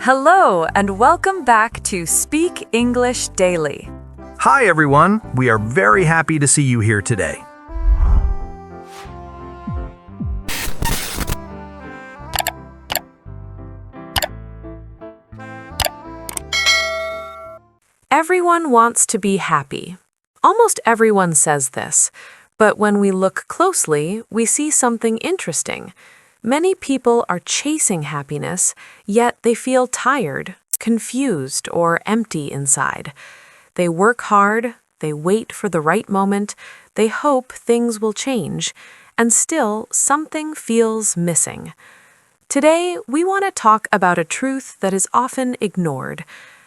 Hello, and welcome back to Speak English Daily. Hi, everyone. We are very happy to see you here today. Everyone wants to be happy. Almost everyone says this, but when we look closely, we see something interesting. Many people are chasing happiness, yet they feel tired, confused, or empty inside. They work hard, they wait for the right moment, they hope things will change, and still something feels missing. Today, we want to talk about a truth that is often ignored.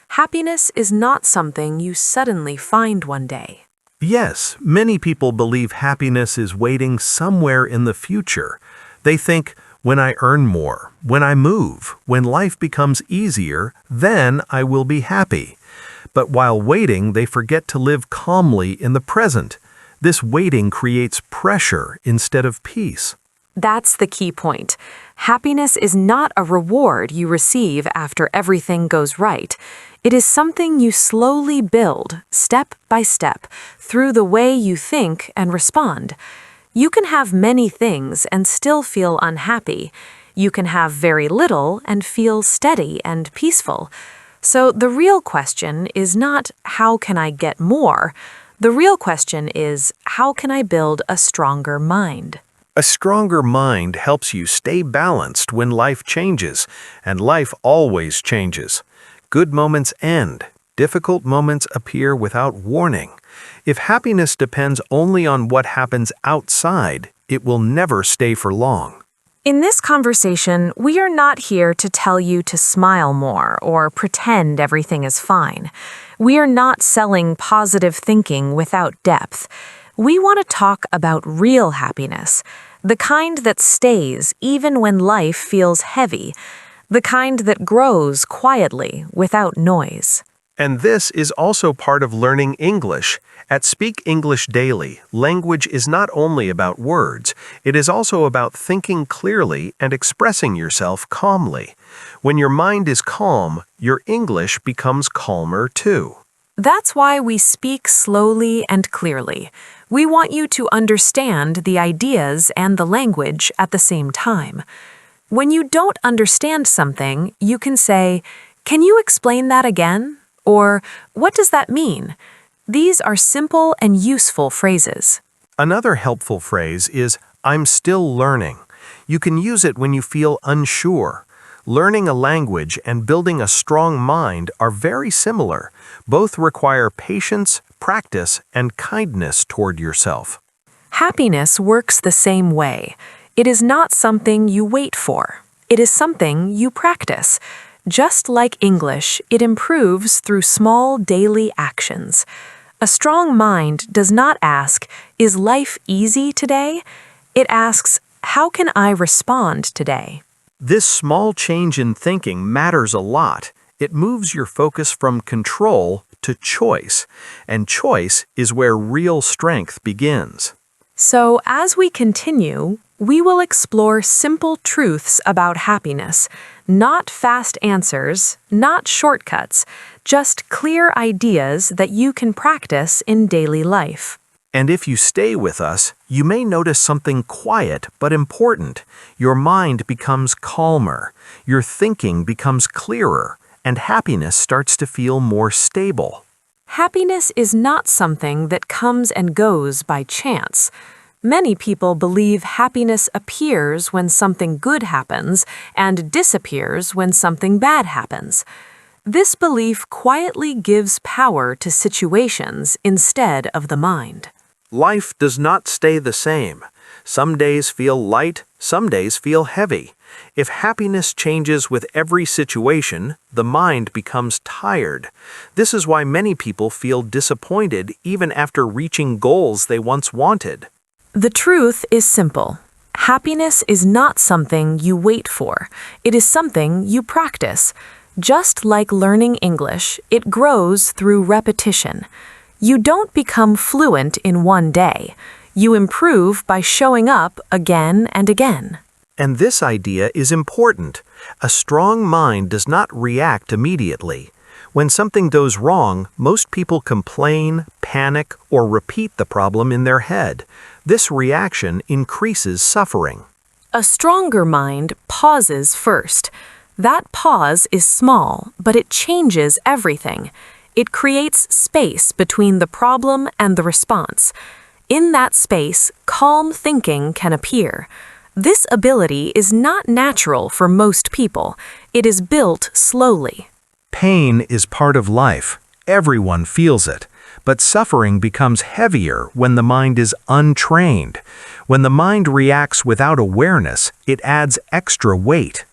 Happiness is not something you suddenly find one day. Yes, many people believe happiness is waiting somewhere in the future. They think, when I earn more, when I move, when life becomes easier, then I will be happy. But while waiting, they forget to live calmly in the present. This waiting creates pressure instead of peace. That's the key point. Happiness is not a reward you receive after everything goes right. It is something you slowly build, step by step, through the way you think and respond. You can have many things and still feel unhappy. You can have very little and feel steady and peaceful. So the real question is not, how can I get more? The real question is, how can I build a stronger mind? A stronger mind helps you stay balanced when life changes, and life always changes. Good moments end. Difficult moments appear without warning. If happiness depends only on what happens outside, it will never stay for long. In this conversation, we are not here to tell you to smile more or pretend everything is fine. We are not selling positive thinking without depth. We want to talk about real happiness, the kind that stays even when life feels heavy, the kind that grows quietly without noise. And this is also part of learning English. At Speak English Daily, language is not only about words, it is also about thinking clearly and expressing yourself calmly. When your mind is calm, your English becomes calmer too. That's why we speak slowly and clearly. We want you to understand the ideas and the language at the same time. When you don't understand something, you can say, "Can you explain that again?" Or, "What does that mean?" These are simple and useful phrases. Another helpful phrase is, "I'm still learning." You can use it when you feel unsure. Learning a language and building a strong mind are very similar. Both require patience, practice, and kindness toward yourself. Happiness works the same way. It is not something you wait for. It is something you practice. Just like English, it improves through small daily actions. A strong mind does not ask, "Is life easy today?" It asks, "How can I respond today?" This small change in thinking matters a lot. It moves your focus from control to choice, and choice is where real strength begins. So, as we continue, we will explore simple truths about happiness, not fast answers, not shortcuts, just clear ideas that you can practice in daily life. And if you stay with us, you may notice something quiet but important. Your mind becomes calmer, your thinking becomes clearer, and happiness starts to feel more stable. Happiness is not something that comes and goes by chance. Many people believe happiness appears when something good happens and disappears when something bad happens. This belief quietly gives power to situations instead of the mind. Life does not stay the same. Some days feel light, some days feel heavy. If happiness changes with every situation, the mind becomes tired. This is why many people feel disappointed even after reaching goals they once wanted. The truth is simple. Happiness is not something you wait for. It is something you practice. Just like learning English, it grows through repetition. You don't become fluent in one day. You improve by showing up again and again. And this idea is important. A strong mind does not react immediately. When something goes wrong, most people complain, panic, or repeat the problem in their head. This reaction increases suffering. A stronger mind pauses first. That pause is small, but it changes everything. It creates space between the problem and the response. In that space, calm thinking can appear. This ability is not natural for most people. It is built slowly. Pain is part of life. Everyone feels it. But suffering becomes heavier when the mind is untrained. When the mind reacts without awareness, it adds extra weight.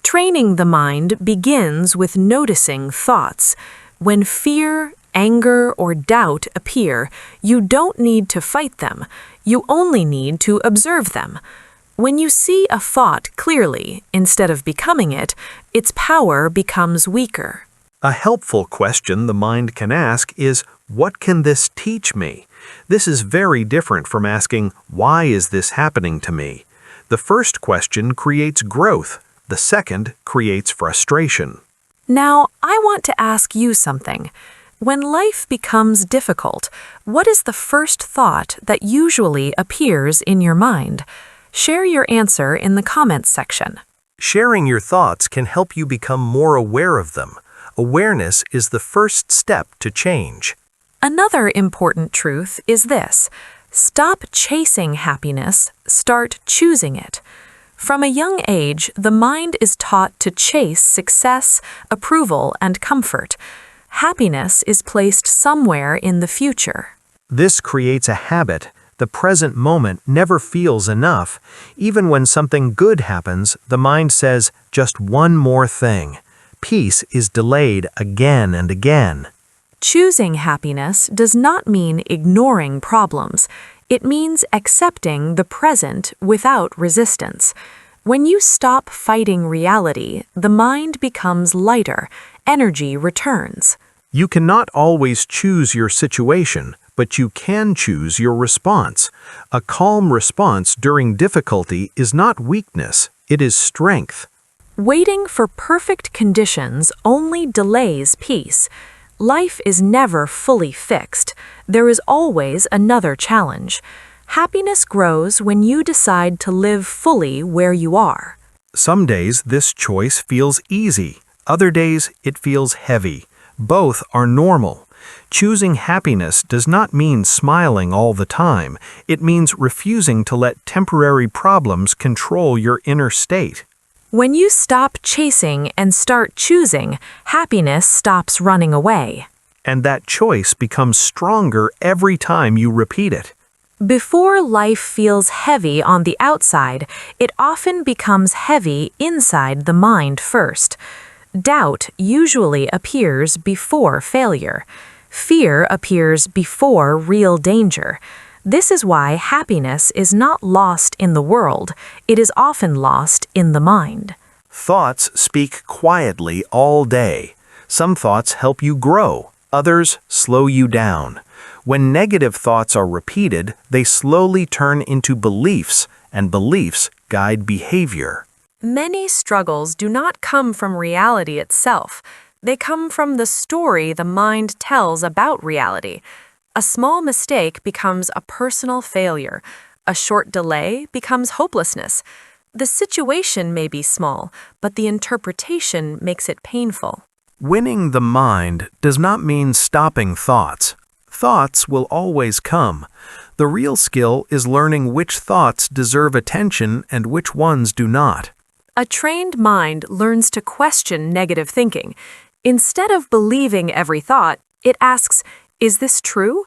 Training the mind begins with noticing thoughts. When fear, anger, or doubt appear, you don't need to fight them. You only need to observe them. When you see a thought clearly, instead of becoming it, its power becomes weaker. A helpful question the mind can ask is, what can this teach me? This is very different from asking, why is this happening to me? The first question creates growth. The second creates frustration. Now, I want to ask you something. When life becomes difficult, what is the first thought that usually appears in your mind? Share your answer in the comments section. Sharing your thoughts can help you become more aware of them. Awareness is the first step to change. Another important truth is this: stop chasing happiness, start choosing it. From a young age, the mind is taught to chase success, approval, and comfort. Happiness is placed somewhere in the future. This creates a habit. The present moment never feels enough. Even when something good happens, the mind says, just one more thing. Peace is delayed again and again. Choosing happiness does not mean ignoring problems. It means accepting the present without resistance. When you stop fighting reality, the mind becomes lighter, energy returns. You cannot always choose your situation, but you can choose your response. A calm response during difficulty is not weakness, it is strength. Waiting for perfect conditions only delays peace. Life is never fully fixed. There is always another challenge. Happiness grows when you decide to live fully where you are. Some days this choice feels easy, other days it feels heavy. Both are normal. Choosing happiness does not mean smiling all the time. It means refusing to let temporary problems control your inner state. When you stop chasing and start choosing, happiness stops running away. And that choice becomes stronger every time you repeat it. Before life feels heavy on the outside, it often becomes heavy inside the mind first. Doubt usually appears before failure. Fear appears before real danger. This is why happiness is not lost in the world. It is often lost in the mind. Thoughts speak quietly all day. Some thoughts help you grow, others slow you down. When negative thoughts are repeated, they slowly turn into beliefs, and beliefs guide behavior. Many struggles do not come from reality itself. They come from the story the mind tells about reality. A small mistake becomes a personal failure. A short delay becomes hopelessness. The situation may be small, but the interpretation makes it painful. Winning the mind does not mean stopping thoughts. Thoughts will always come. The real skill is learning which thoughts deserve attention and which ones do not. A trained mind learns to question negative thinking. Instead of believing every thought, it asks, is this true?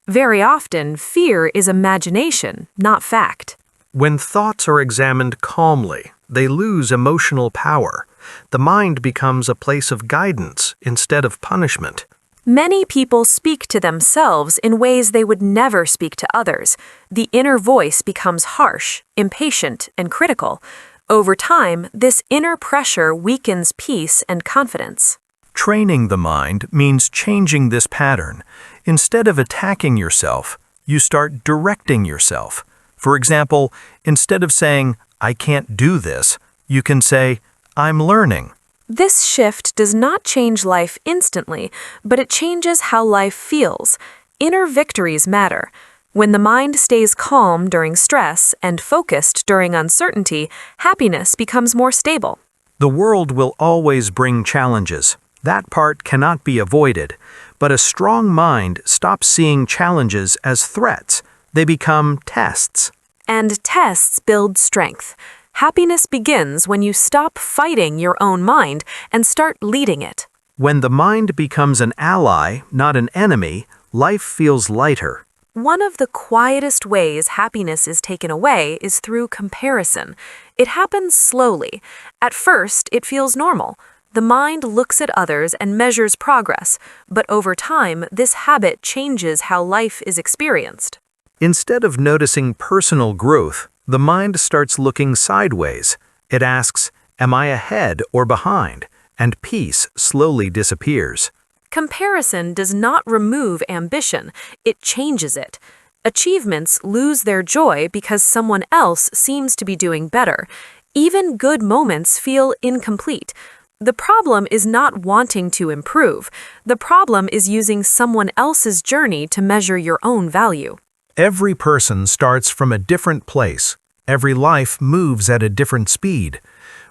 Very often, fear is imagination, not fact. When thoughts are examined calmly, they lose emotional power. The mind becomes a place of guidance instead of punishment. Many people speak to themselves in ways they would never speak to others. The inner voice becomes harsh, impatient, and critical. Over time, this inner pressure weakens peace and confidence. Training the mind means changing this pattern. Instead of attacking yourself, you start directing yourself. For example, instead of saying, I can't do this, you can say, I'm learning. This shift does not change life instantly, but it changes how life feels. Inner victories matter. When the mind stays calm during stress and focused during uncertainty, happiness becomes more stable. The world will always bring challenges. That part cannot be avoided. But a strong mind stops seeing challenges as threats. They become tests. And tests build strength. Happiness begins when you stop fighting your own mind and start leading it. When the mind becomes an ally, not an enemy, life feels lighter. One of the quietest ways happiness is taken away is through comparison. It happens slowly. At first, it feels normal. The mind looks at others and measures progress, but over time, this habit changes how life is experienced. Instead of noticing personal growth, the mind starts looking sideways. It asks, am I ahead or behind? And peace slowly disappears. Comparison does not remove ambition, it changes it. Achievements lose their joy because someone else seems to be doing better. Even good moments feel incomplete. The problem is not wanting to improve. The problem is using someone else's journey to measure your own value. Every person starts from a different place. Every life moves at a different speed.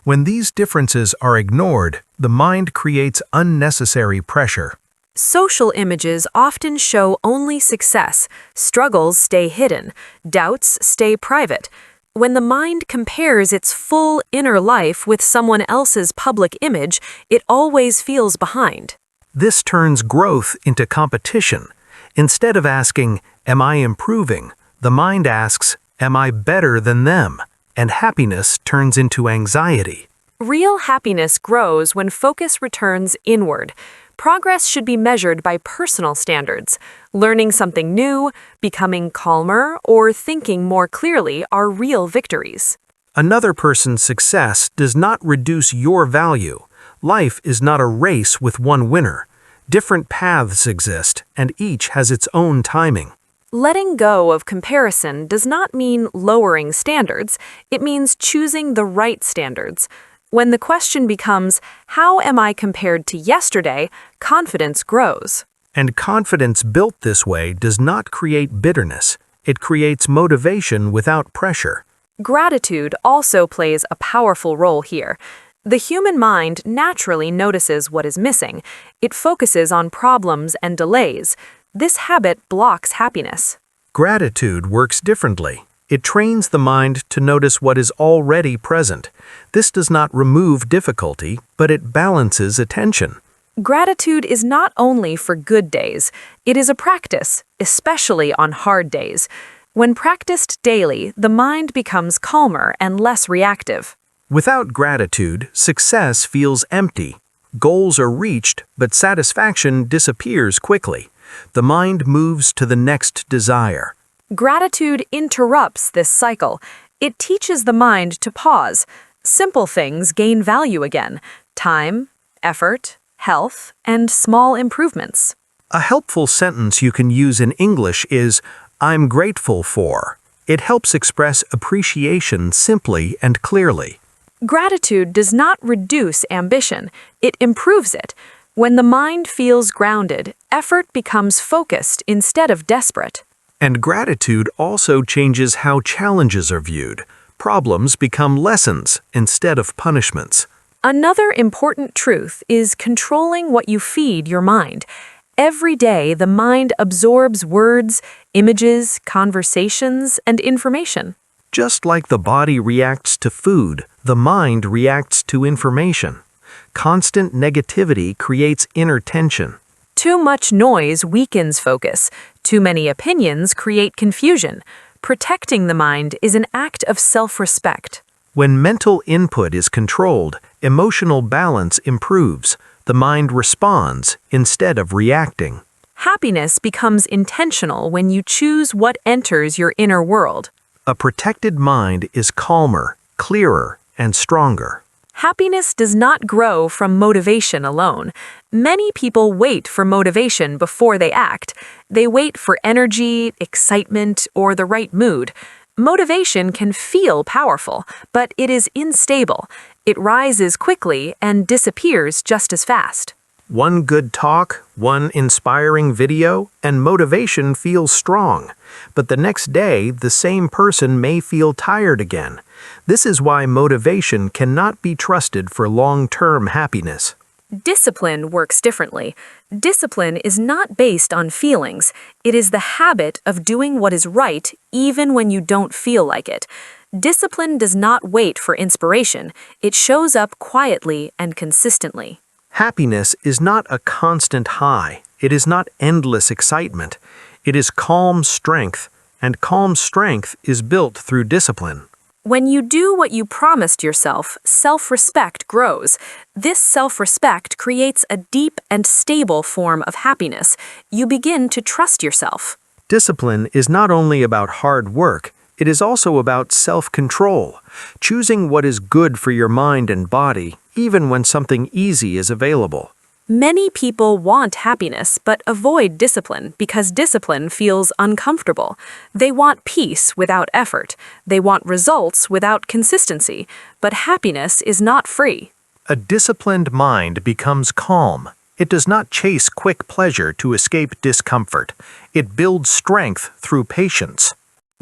When these differences are ignored, the mind creates unnecessary pressure. Social images often show only success. Struggles stay hidden. Doubts stay private. When the mind compares its full inner life with someone else's public image, it always feels behind. This turns growth into competition. Instead of asking, am I improving? The mind asks, am I better than them? And happiness turns into anxiety. Real happiness grows when focus returns inward. Progress should be measured by personal standards. Learning something new, becoming calmer, or thinking more clearly are real victories. Another person's success does not reduce your value. Life is not a race with one winner. Different paths exist, and each has its own timing. Letting go of comparison does not mean lowering standards. It means choosing the right standards. When the question becomes, how am I compared to yesterday, confidence grows. And confidence built this way does not create bitterness. It creates motivation without pressure. Gratitude also plays a powerful role here. The human mind naturally notices what is missing. It focuses on problems and delays. This habit blocks happiness. Gratitude works differently. It trains the mind to notice what is already present. This does not remove difficulty, but it balances attention. Gratitude is not only for good days. It is a practice, especially on hard days. When practiced daily, the mind becomes calmer and less reactive. Without gratitude, success feels empty. Goals are reached, but satisfaction disappears quickly. The mind moves to the next desire. Gratitude interrupts this cycle. It teaches the mind to pause. Simple things gain value again: time, effort, health, and small improvements. A helpful sentence you can use in English is, I'm grateful for. It helps express appreciation simply and clearly. Gratitude does not reduce ambition, it improves it. When the mind feels grounded, effort becomes focused instead of desperate. And gratitude also changes how challenges are viewed. Problems become lessons instead of punishments. Another important truth is controlling what you feed your mind. Every day, the mind absorbs words, images, conversations, and information. Just like the body reacts to food, the mind reacts to information. Constant negativity creates inner tension. Too much noise weakens focus. Too many opinions create confusion. Protecting the mind is an act of self-respect. When mental input is controlled, emotional balance improves. The mind responds instead of reacting. Happiness becomes intentional when you choose what enters your inner world. A protected mind is calmer, clearer, and stronger. Happiness does not grow from motivation alone. Many people wait for motivation before they act. They wait for energy, excitement, or the right mood. Motivation can feel powerful, but it is unstable. It rises quickly and disappears just as fast. One good talk, one inspiring video, and motivation feels strong. But the next day, the same person may feel tired again. This is why motivation cannot be trusted for long-term happiness. Discipline works differently. Discipline is not based on feelings. It is the habit of doing what is right even when you don't feel like it. Discipline does not wait for inspiration. It shows up quietly and consistently. Happiness is not a constant high. It is not endless excitement. It is calm strength, and calm strength is built through discipline. When you do what you promised yourself, self-respect grows. This self-respect creates a deep and stable form of happiness. You begin to trust yourself. Discipline is not only about hard work, it is also about self-control, choosing what is good for your mind and body, even when something easy is available. Many people want happiness but avoid discipline because discipline feels uncomfortable. They want peace without effort. They want results without consistency. But happiness is not free. A disciplined mind becomes calm. It does not chase quick pleasure to escape discomfort. It builds strength through patience.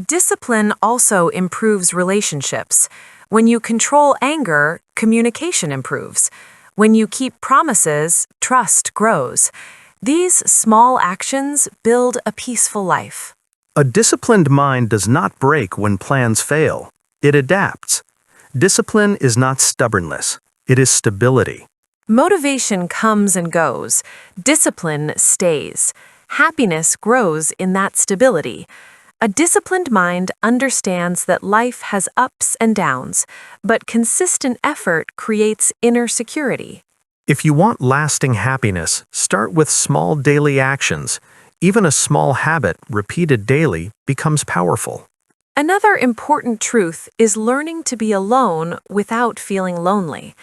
Discipline also improves relationships. When you control anger, communication improves. When you keep promises, trust grows. These small actions build a peaceful life. A disciplined mind does not break when plans fail. It adapts. Discipline is not stubbornness. It is stability. Motivation comes and goes. Discipline stays. Happiness grows in that stability. A disciplined mind understands that life has ups and downs, but consistent effort creates inner security. If you want lasting happiness, start with small daily actions. Even a small habit, repeated daily, becomes powerful. Another important truth is learning to be alone without feeling lonely.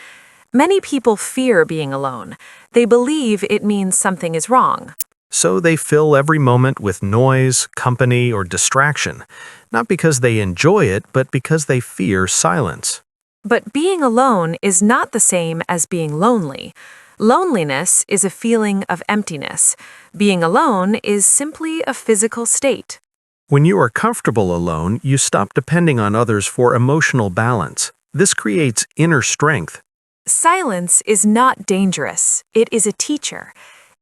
Many people fear being alone. They believe it means something is wrong. So they fill every moment with noise, company, or distraction, not because they enjoy it, but because they fear silence. But being alone is not the same as being lonely. Loneliness is a feeling of emptiness. Being alone is simply a physical state. When you are comfortable alone, you stop depending on others for emotional balance. This creates inner strength. Silence is not dangerous. It is a teacher.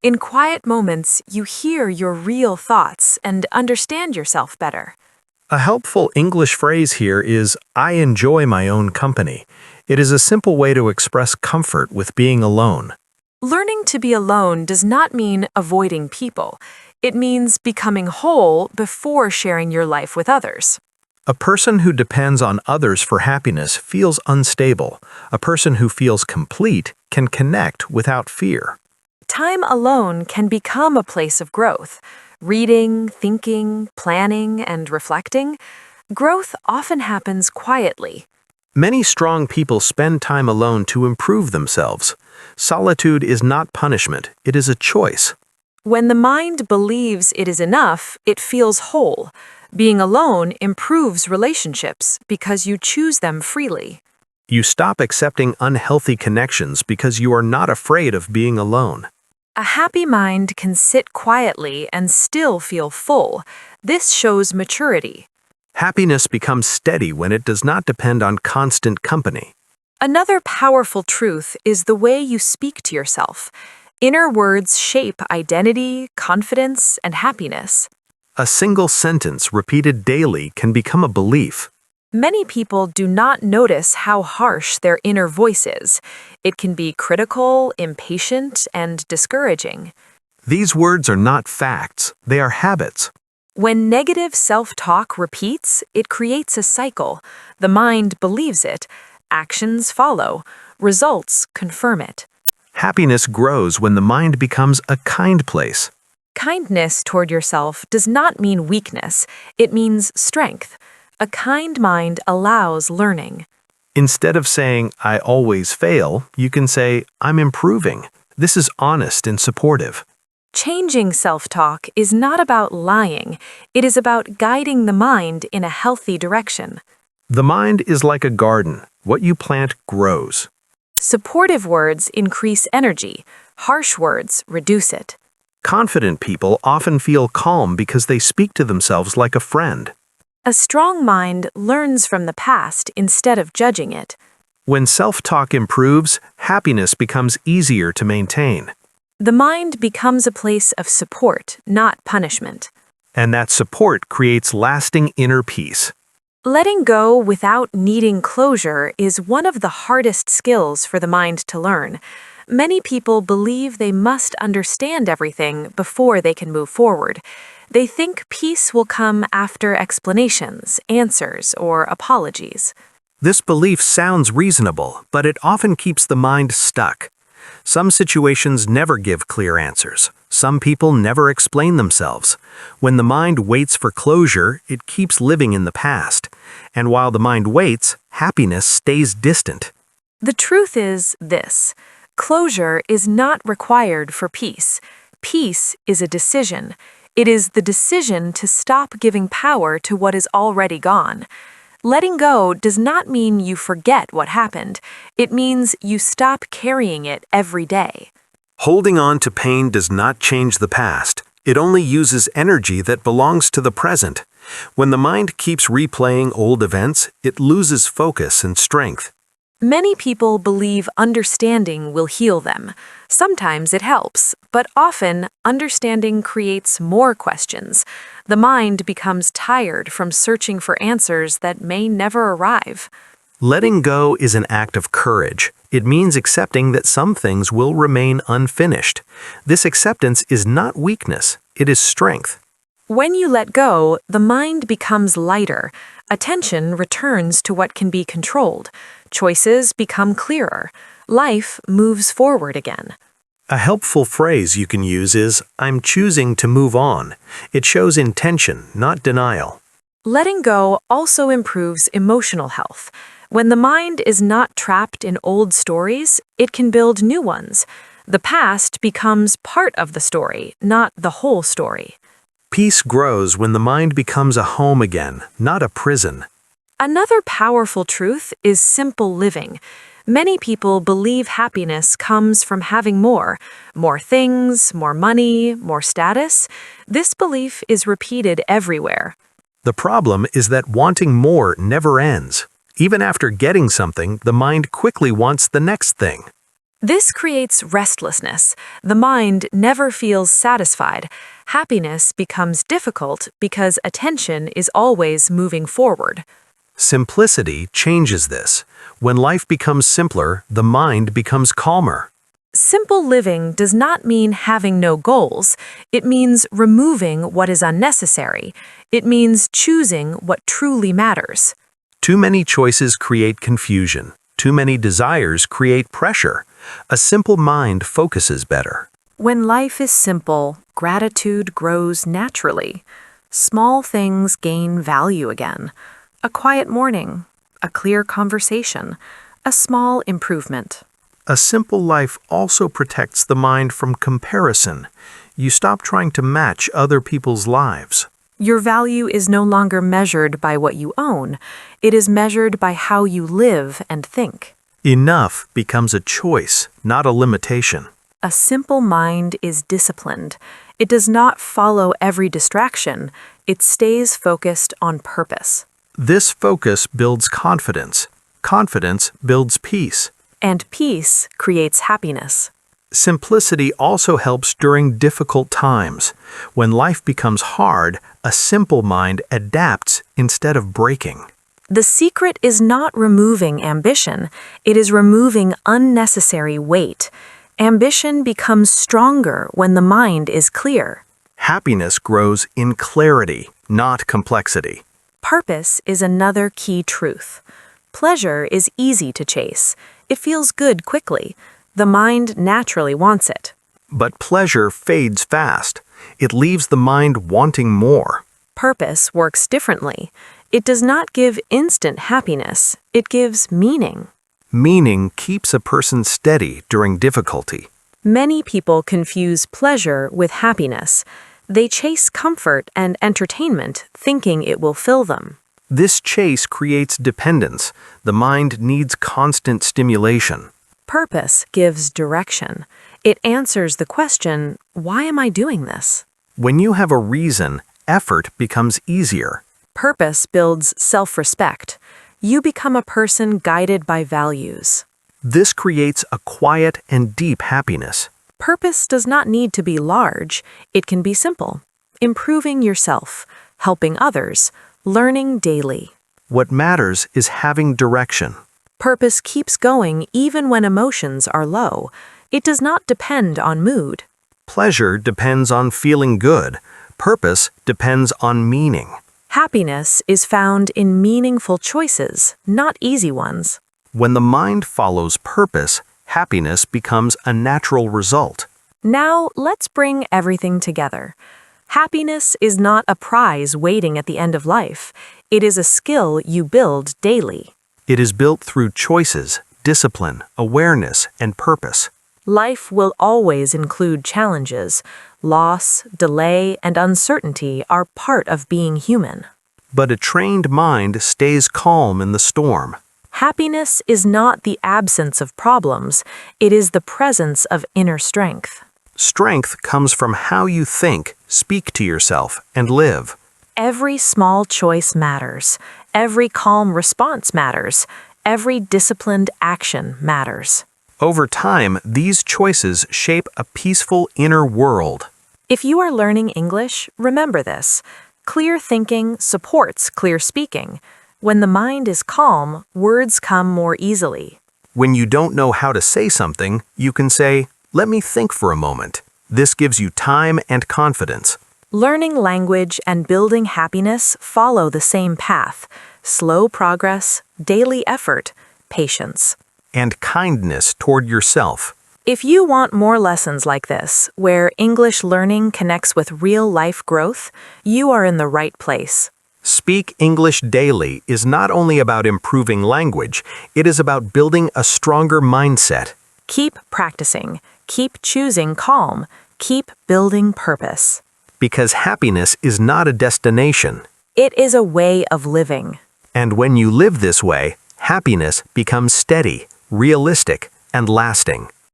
In quiet moments, you hear your real thoughts and understand yourself better. A helpful English phrase here is, I enjoy my own company. It is a simple way to express comfort with being alone. Learning to be alone does not mean avoiding people. It means becoming whole before sharing your life with others. A person who depends on others for happiness feels unstable. A person who feels complete can connect without fear. Time alone can become a place of growth. Reading, thinking, planning, and reflecting. Growth often happens quietly. Many strong people spend time alone to improve themselves. Solitude is not punishment, it is a choice. When the mind believes it is enough, it feels whole. Being alone improves relationships because you choose them freely. You stop accepting unhealthy connections because you are not afraid of being alone. A happy mind can sit quietly and still feel full. This shows maturity. Happiness becomes steady when it does not depend on constant company. Another powerful truth is the way you speak to yourself. Inner words shape identity, confidence, and happiness. A single sentence repeated daily can become a belief. Many people do not notice how harsh their inner voice is. It can be critical, impatient, and discouraging. These words are not facts, they are habits. When negative self-talk repeats, it creates a cycle. The mind believes it. Actions follow. Results confirm it. Happiness grows when the mind becomes a kind place. Kindness toward yourself does not mean weakness. It means strength. A kind mind allows learning. Instead of saying, I always fail, you can say, I'm improving. This is honest and supportive. Changing self-talk is not about lying, it is about guiding the mind in a healthy direction. The mind is like a garden. What you plant grows. Supportive words increase energy, harsh words reduce it. Confident people often feel calm because they speak to themselves like a friend. A strong mind learns from the past instead of judging it. When self-talk improves, happiness becomes easier to maintain. The mind becomes a place of support, not punishment. And that support creates lasting inner peace. Letting go without needing closure is one of the hardest skills for the mind to learn. Many people believe they must understand everything before they can move forward. They think peace will come after explanations, answers, or apologies. This belief sounds reasonable, but it often keeps the mind stuck. Some situations never give clear answers. Some people never explain themselves. When the mind waits for closure, it keeps living in the past. And while the mind waits, happiness stays distant. The truth is this: closure is not required for peace. Peace is a decision. It is the decision to stop giving power to what is already gone. Letting go does not mean you forget what happened. It means you stop carrying it every day. Holding on to pain does not change the past. It only uses energy that belongs to the present. When the mind keeps replaying old events, it loses focus and strength. Many people believe understanding will heal them. Sometimes it helps, but often understanding creates more questions. The mind becomes tired from searching for answers that may never arrive. Letting go is an act of courage. It means accepting that some things will remain unfinished. This acceptance is not weakness, it is strength. When you let go, the mind becomes lighter. Attention returns to what can be controlled. Choices become clearer. Life moves forward again. A helpful phrase you can use is, "I'm choosing to move on." It shows intention, not denial. Letting go also improves emotional health. When the mind is not trapped in old stories, it can build new ones. The past becomes part of the story, not the whole story. Peace grows when the mind becomes a home again, not a prison. Another powerful truth is simple living. Many people believe happiness comes from having more things, more money, more status. This belief is repeated everywhere. The problem is that wanting more never ends. Even after getting something, the mind quickly wants the next thing. This creates restlessness. The mind never feels satisfied. Happiness becomes difficult because attention is always moving forward. Simplicity changes this. When life becomes simpler, the mind becomes calmer. Simple living does not mean having no goals. It means removing what is unnecessary. It means choosing what truly matters. Too many choices create confusion. Too many desires create pressure. A simple mind focuses better. When life is simple, gratitude grows naturally. Small things gain value again. A quiet morning, a clear conversation, a small improvement. A simple life also protects the mind from comparison. You stop trying to match other people's lives. Your value is no longer measured by what you own. It is measured by how you live and think. Enough becomes a choice, not a limitation. A simple mind is disciplined. It does not follow every distraction. It stays focused on purpose. This focus builds confidence. Confidence builds peace. And peace creates happiness. Simplicity also helps during difficult times. When life becomes hard, a simple mind adapts instead of breaking. The secret is not removing ambition. It is removing unnecessary weight. Ambition becomes stronger when the mind is clear. Happiness grows in clarity, not complexity. Purpose is another key truth. Pleasure is easy to chase. It feels good quickly. The mind naturally wants it. But pleasure fades fast. It leaves the mind wanting more. Purpose works differently. It does not give instant happiness. It gives meaning. Meaning keeps a person steady during difficulty. Many people confuse pleasure with happiness. They chase comfort and entertainment, thinking it will fill them. This chase creates dependence. The mind needs constant stimulation. Purpose gives direction. It answers the question, why am I doing this? When you have a reason, effort becomes easier. Purpose builds self-respect. You become a person guided by values. This creates a quiet and deep happiness. Purpose does not need to be large. It can be simple. Improving yourself, helping others, learning daily. What matters is having direction. Purpose keeps going even when emotions are low. It does not depend on mood. Pleasure depends on feeling good. Purpose depends on meaning. Happiness is found in meaningful choices, not easy ones. When the mind follows purpose, happiness becomes a natural result. Now, let's bring everything together. Happiness is not a prize waiting at the end of life. It is a skill you build daily. It is built through choices, discipline, awareness, and purpose. Life will always include challenges. Loss, delay, and uncertainty are part of being human. But a trained mind stays calm in the storm. Happiness is not the absence of problems. It is the presence of inner strength. Strength comes from how you think, speak to yourself, and live. Every small choice matters. Every calm response matters. Every disciplined action matters. Over time, these choices shape a peaceful inner world. If you are learning English, remember this. Clear thinking supports clear speaking. When the mind is calm, words come more easily. When you don't know how to say something, you can say, "Let me think for a moment." This gives you time and confidence. Learning language and building happiness follow the same path. Slow progress, daily effort, patience. And kindness toward yourself. If you want more lessons like this, where English learning connects with real-life growth, you are in the right place. Speak English Daily is not only about improving language, it is about building a stronger mindset. Keep practicing. Keep choosing calm. Keep building purpose. Because happiness is not a destination. It is a way of living. And when you live this way, happiness becomes steady, realistic, and lasting.